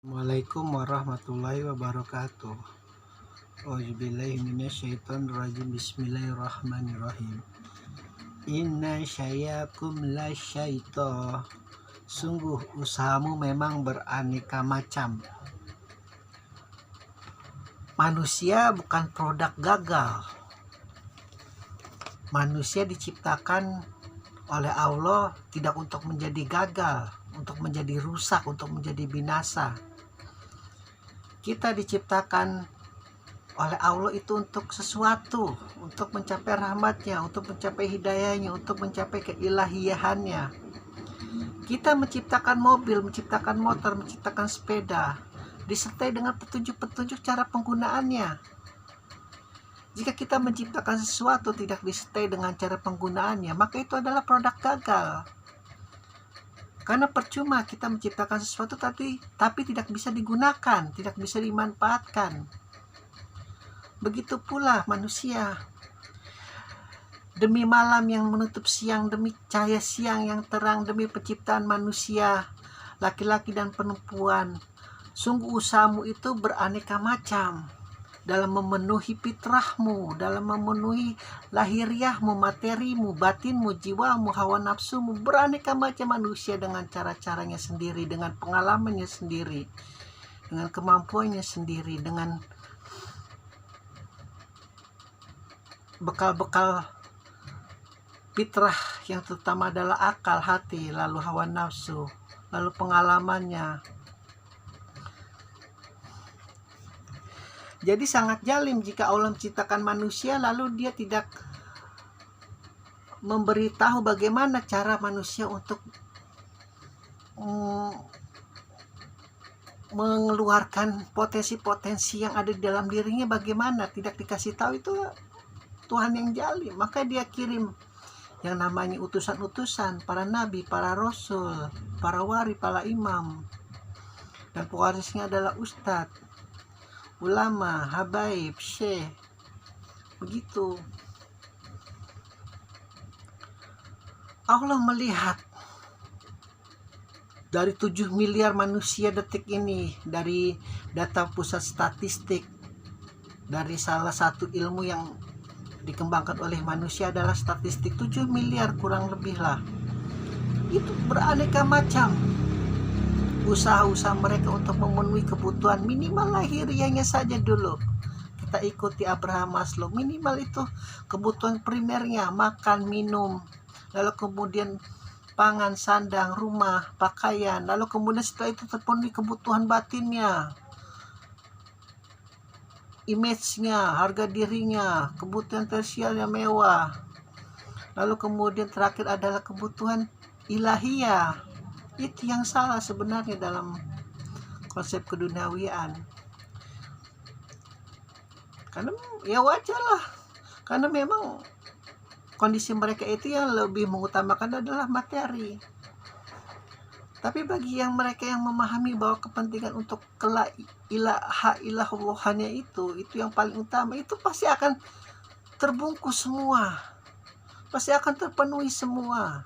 Assalamualaikum warahmatullahi wabarakatuh. Auzubillahiminasyaitonirrajim. Bismillahirrahmanirrahim. Inna syayakum lasyaiton. Sungguh usahamu memang beraneka macam. Manusia bukan produk gagal. Manusia diciptakan oleh Allah tidak untuk menjadi gagal, untuk menjadi rusak, untuk menjadi binasa. Kita diciptakan oleh Allah itu untuk sesuatu, untuk mencapai rahmatnya, untuk mencapai hidayahnya, untuk mencapai keilahiyahannya. Kita menciptakan mobil, menciptakan motor, menciptakan sepeda, disertai dengan petunjuk-petunjuk cara penggunaannya. Jika kita menciptakan sesuatu tidak disertai dengan cara penggunaannya, maka itu adalah produk gagal. Karena percuma kita menciptakan sesuatu tapi tidak bisa digunakan, tidak bisa dimanfaatkan. Begitu pula manusia. Demi malam yang menutup siang, demi cahaya siang yang terang, demi penciptaan manusia, laki-laki dan perempuan, sungguh usahamu itu beraneka macam. Dalam memenuhi fitrahmu, dalam memenuhi lahiriahmu, materimu, batinmu, jiwamu, hawa nafsumu, beraneka macam manusia dengan cara-caranya sendiri, dengan pengalamannya sendiri, dengan kemampuannya sendiri, dengan bekal-bekal fitrah yang terutama adalah akal, hati, lalu hawa nafsu, lalu pengalamannya. Jadi sangat jalim jika Allah menciptakan manusia lalu dia tidak memberitahu bagaimana cara manusia untuk mengeluarkan potensi-potensi yang ada di dalam dirinya, bagaimana tidak dikasih tahu. Itu Tuhan yang jalim. Maka dia kirim yang namanya utusan-utusan, para nabi, para rasul, para wali, para imam, dan pewarisnya adalah ustadz, ulama, habaib, syekh. Begitu. Allah melihat dari 7 miliar manusia detik ini, dari data pusat statistik, dari salah satu ilmu yang dikembangkan oleh manusia adalah statistik, 7 miliar kurang lebih lah. Itu beraneka macam usaha-usaha mereka untuk memenuhi kebutuhan minimal lahiriahnya saja dulu. Kita ikuti Abraham Maslow, minimal itu kebutuhan primernya, makan, minum, lalu kemudian pangan, sandang, rumah, pakaian, lalu kemudian setelah itu terpenuhi kebutuhan batinnya, image-nya, harga dirinya, kebutuhan tersialnya mewah, lalu kemudian terakhir adalah kebutuhan ilahiyah. Itu yang salah sebenarnya dalam konsep keduniawian. Karena ya wajar lah, karena memang kondisi mereka itu yang lebih mengutamakan adalah materi. Tapi bagi yang mereka yang memahami bahwa kepentingan untuk ilahullahannya itu yang paling utama, itu pasti akan terbungkus semua, pasti akan terpenuhi semua.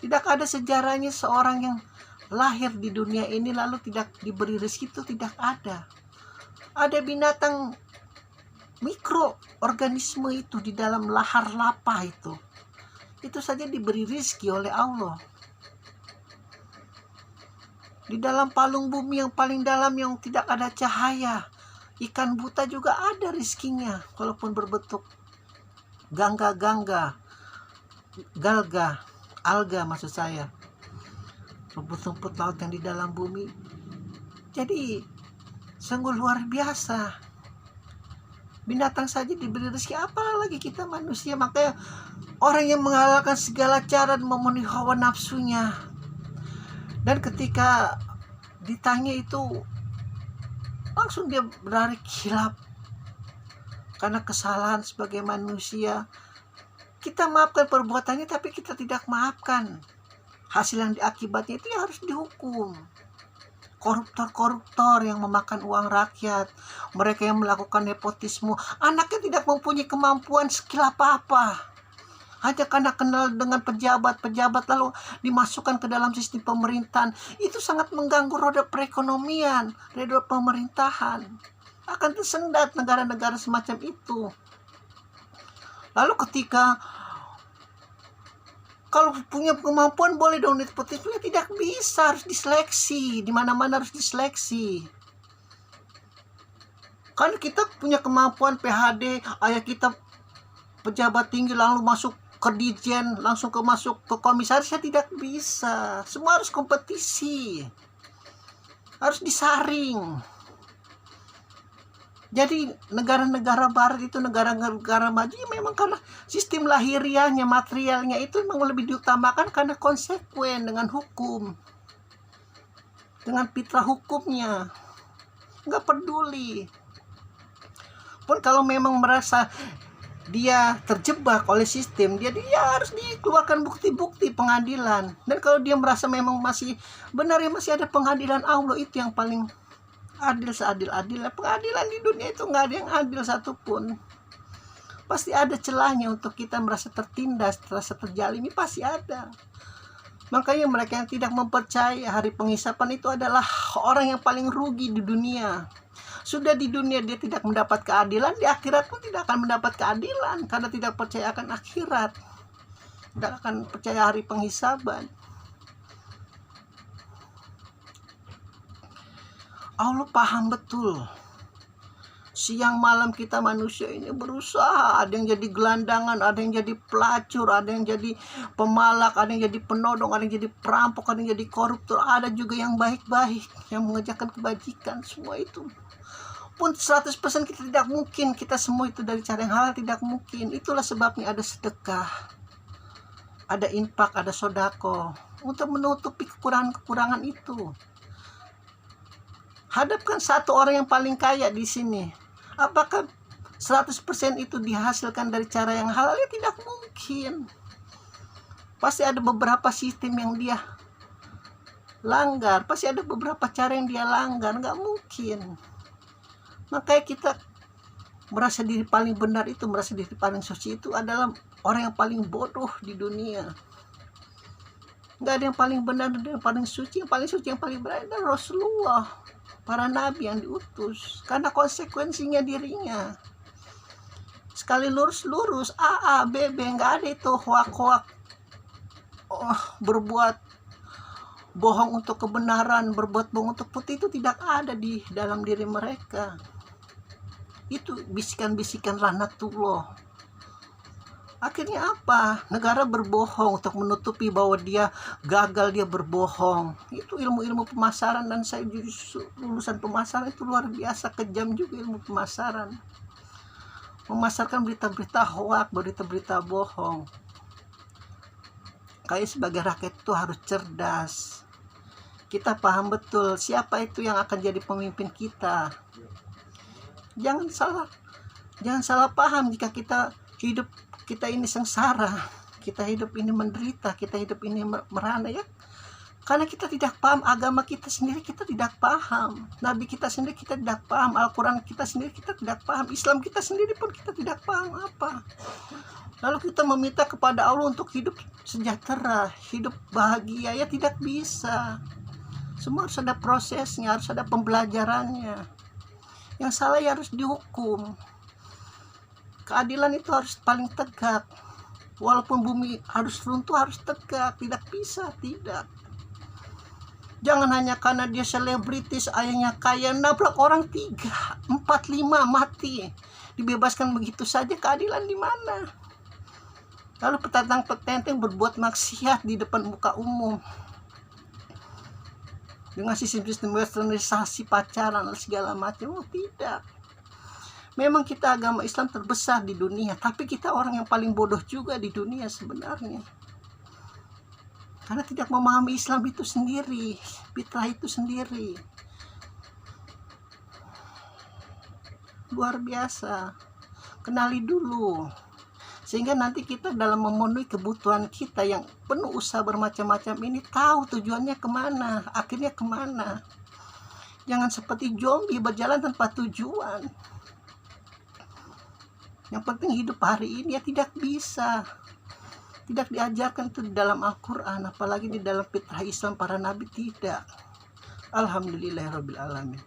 Tidak ada sejarahnya seorang yang lahir di dunia ini lalu tidak diberi rezeki, itu tidak ada. Ada binatang mikroorganisme itu di dalam lahar lapah itu saja diberi rezeki oleh Allah. Di dalam palung bumi yang paling dalam yang tidak ada cahaya, ikan buta juga ada rezekinya, walaupun berbentuk gangga-gangga, alga maksud saya, rumput-rumput laut yang di dalam bumi. Jadi sungguh luar biasa. Binatang saja diberi rezeki, apalagi kita manusia. Makanya orang yang menghalalkan segala cara memenuhi hawa nafsunya, dan ketika ditanya itu langsung dia berlari khilaf karena kesalahan sebagai manusia. Kita maafkan perbuatannya tapi kita tidak maafkan hasil yang diakibatnya, itu yang harus dihukum. Koruptor-koruptor yang memakan uang rakyat, mereka yang melakukan nepotisme, anaknya tidak mempunyai kemampuan skill apa-apa, hanya karena kenal dengan pejabat-pejabat lalu dimasukkan ke dalam sistem pemerintahan. Itu sangat mengganggu roda perekonomian, roda pemerintahan. Akan tersendat negara-negara semacam itu. Lalu ketika kalau punya kemampuan boleh dong nepotisme, tidak bisa, harus diseleksi, di mana-mana harus diseleksi. Kan kita punya kemampuan PhD, ayah kita pejabat tinggi lalu masuk ke dirjen, langsung masuk ke komisaris, tidak bisa. Semua harus kompetisi, harus disaring. Jadi negara-negara barat itu, negara-negara maju memang karena sistem lahiriahnya, materialnya itu memang lebih diutamakan karena konsekuen dengan hukum, dengan fitrah hukumnya, nggak peduli. Pun kalau memang merasa dia terjebak oleh sistem, dia harus dikeluarkan bukti-bukti pengadilan. Dan kalau dia merasa memang masih benar, ya masih ada pengadilan Allah, itu yang paling adil seadil-adilnya. Pengadilan di dunia itu nggak ada yang adil satupun. Pasti ada celahnya untuk kita merasa tertindas, merasa terjalimi, pasti ada. Makanya mereka yang tidak mempercayai hari penghisapan itu adalah orang yang paling rugi di dunia. Sudah di dunia dia tidak mendapat keadilan, di akhirat pun tidak akan mendapat keadilan karena tidak percaya akan akhirat, tidak akan percaya hari penghisaban. Allah paham betul. Siang malam kita manusia ini berusaha, ada yang jadi gelandangan, ada yang jadi pelacur, ada yang jadi pemalak, ada yang jadi penodong, ada yang jadi perampok, ada yang jadi koruptor, ada juga yang baik-baik, yang mengerjakan kebajikan. Semua itu pun 100% kita tidak mungkin, kita semua itu dari cara yang halal tidak mungkin. Itulah sebabnya ada sedekah, ada infak, ada sodako untuk menutupi kekurangan-kekurangan itu. Hadapkan satu orang yang paling kaya di sini, apakah 100% itu dihasilkan dari cara yang halal? Ya tidak mungkin. Pasti ada beberapa sistem yang dia langgar, pasti ada beberapa cara yang dia langgar, nggak mungkin. Makanya kita merasa diri paling benar itu, merasa diri paling suci itu adalah orang yang paling bodoh di dunia. Nggak ada yang paling benar, ada yang paling suci. Yang paling suci, yang paling benar adalah Rasulullah, para nabi yang diutus, karena konsekuensinya dirinya. Sekali lurus-lurus, A, B, nggak ada itu hoak-hoak, berbuat bohong untuk kebenaran, berbuat bohong untuk putih, itu tidak ada di dalam diri mereka. Itu bisikan-bisikan laknatullah. Akhirnya apa? Negara berbohong untuk menutupi bahwa dia gagal, dia berbohong. Itu ilmu-ilmu pemasaran, dan saya justru lulusan pemasaran itu luar biasa kejam juga ilmu pemasaran. Memasarkan berita-berita hoak, berita-berita bohong. Kayak sebagai rakyat itu harus cerdas. Kita paham betul siapa itu yang akan jadi pemimpin kita. Jangan salah paham jika kita hidup, kita ini sengsara, kita hidup ini menderita, kita hidup ini merana, ya karena kita tidak paham agama kita sendiri, kita tidak paham nabi kita sendiri, kita tidak paham Al-Quran kita sendiri, kita tidak paham Islam kita sendiri pun kita tidak paham apa. Lalu kita meminta kepada Allah untuk hidup sejahtera, hidup bahagia, ya tidak bisa. Semua harus ada prosesnya, harus ada pembelajarannya. Yang salah ya harus dihukum. Keadilan itu harus paling tegak. Walaupun bumi harus runtuh, harus tegak. Tidak bisa, tidak. Jangan hanya karena dia selebritis, ayahnya kaya, nabrak orang 3, 4, 5 mati, dibebaskan begitu saja. Keadilan di mana? Lalu petantang-petenteng berbuat maksiat di depan muka umum dengan sistem-sistem westernisasi, pacaran dan segala macam. Oh tidak. Memang kita agama Islam terbesar di dunia, tapi kita orang yang paling bodoh juga di dunia sebenarnya. Karena tidak memahami Islam itu sendiri, fitrah itu sendiri. Luar biasa. Kenali dulu. Sehingga nanti kita dalam memenuhi kebutuhan kita yang penuh usaha bermacam-macam ini, tahu tujuannya kemana, akhirnya kemana. Jangan seperti zombie berjalan tanpa tujuan. Yang penting hidup hari ini, ya tidak bisa. Tidak diajarkan itu di dalam Al-Quran, apalagi di dalam fitrah Islam para nabi, tidak. Alhamdulillahirabbil alamin.